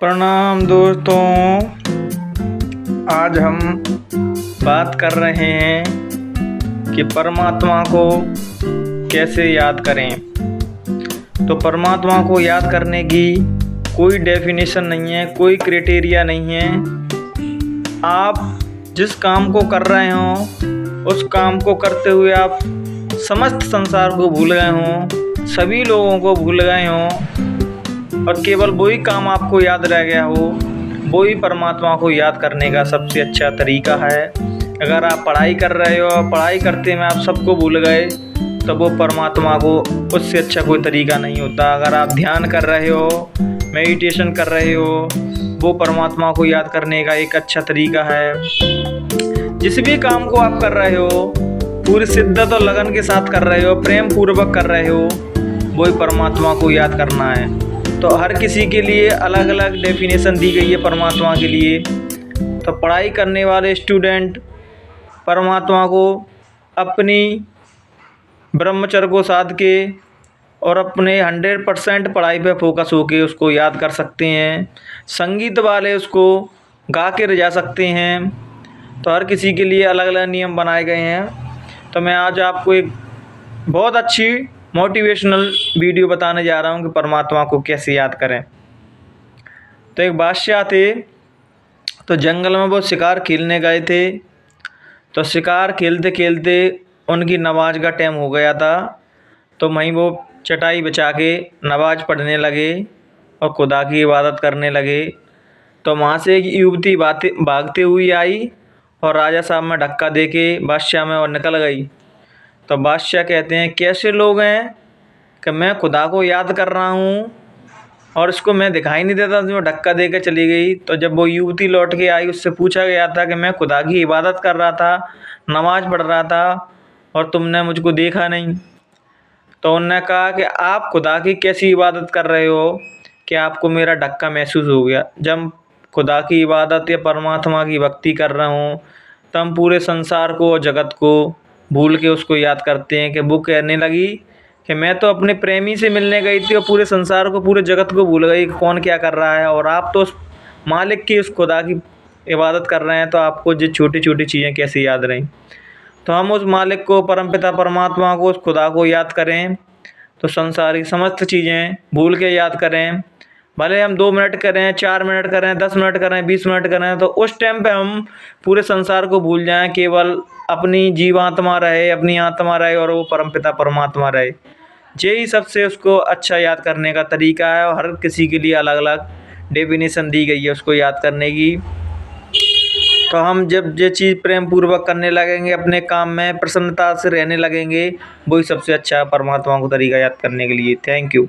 प्रणाम दोस्तों। आज हम बात कर रहे हैं कि परमात्मा को कैसे याद करें। तो परमात्मा को याद करने की कोई डेफिनेशन नहीं है, कोई क्राइटेरिया नहीं है। आप जिस काम को कर रहे हो उस काम को करते हुए आप समस्त संसार को भूल गए हों, सभी लोगों को भूल गए हों और केवल वही काम आपको याद रह गया हो, वही परमात्मा को याद करने का सबसे अच्छा तरीका है। अगर आप पढ़ाई कर रहे हो और पढ़ाई करते में आप सबको भूल गए तो वो परमात्मा को उससे अच्छा कोई तरीका नहीं होता। अगर आप ध्यान कर रहे हो, मेडिटेशन कर रहे हो, वो परमात्मा को याद करने का एक अच्छा तरीका है। जिस भी काम को आप कर रहे हो पूरी शिद्दत और लगन के साथ कर रहे हो, प्रेम पूर्वक कर रहे हो, वही परमात्मा को याद करना है। तो हर किसी के लिए अलग अलग डेफिनेशन दी गई है परमात्मा के लिए। तो पढ़ाई करने वाले स्टूडेंट परमात्मा को अपनी ब्रह्मचर्य को साध के और अपने 100% पढ़ाई पे फोकस होके उसको याद कर सकते हैं। संगीत वाले उसको गा के रिझा सकते हैं। तो हर किसी के लिए अलग अलग नियम बनाए गए हैं। तो मैं आज आपको एक बहुत अच्छी मोटिवेशनल वीडियो बताने जा रहा हूँ कि परमात्मा को कैसे याद करें। तो एक बादशाह थे, तो जंगल में वो शिकार खेलने गए थे। तो शिकार खेलते खेलते उनकी नमाज का टाइम हो गया था। तो वहीं वो चटाई बिछा के नमाज पढ़ने लगे और खुदा की इबादत करने लगे। तो वहाँ से एक युवती भागते हुई आई और राजा साहब में धक्का दे के बादशाह में और निकल गई। तो बादशाह कहते हैं, कैसे लोग हैं कि मैं खुदा को याद कर रहा हूँ और इसको मैं दिखाई नहीं देता, जो धक्का दे के चली गई। तो जब वो युवती लौट के आई, उससे पूछा गया था कि मैं खुदा की इबादत कर रहा था, नमाज पढ़ रहा था और तुमने मुझको देखा नहीं। तो उन्होंने कहा कि आप खुदा की कैसी इबादत कर रहे हो कि आपको मेरा धक्का महसूस हो गया। जब खुदा की इबादत या परमात्मा की भक्ति कर रहा हूँ तो हम पूरे संसार को और जगत को भूल के उसको याद करते हैं। कि वो कहने लगी कि मैं तो अपने प्रेमी से मिलने गई थी और पूरे संसार को, पूरे जगत को भूल गई कि कौन क्या कर रहा है, और आप तो उस मालिक की, उस खुदा की इबादत कर रहे हैं, तो आपको जो छोटी छोटी चीज़ें कैसे याद रहें। तो हम उस मालिक को, परमपिता परमात्मा को, उस खुदा को याद करें तो संसारी समस्त चीज़ें भूल के याद करें। भले हम 2 मिनट करें, 4 मिनट करें, 10 मिनट करें, 20 मिनट करें, तो उस टाइम पे हम पूरे संसार को भूल जाएं, केवल अपनी जीवात्मा रहे, अपनी आत्मा रहे और वो परमपिता परमात्मा रहे। यही सबसे उसको अच्छा याद करने का तरीका है और हर किसी के लिए अलग अलग डेफिनेशन दी गई है उसको याद करने की। तो हम जब ये चीज़ प्रेम पूर्वक करने लगेंगे, अपने काम में प्रसन्नता से रहने लगेंगे, वही सबसे अच्छा परमात्मा को तरीका याद करने के लिए। Thank you.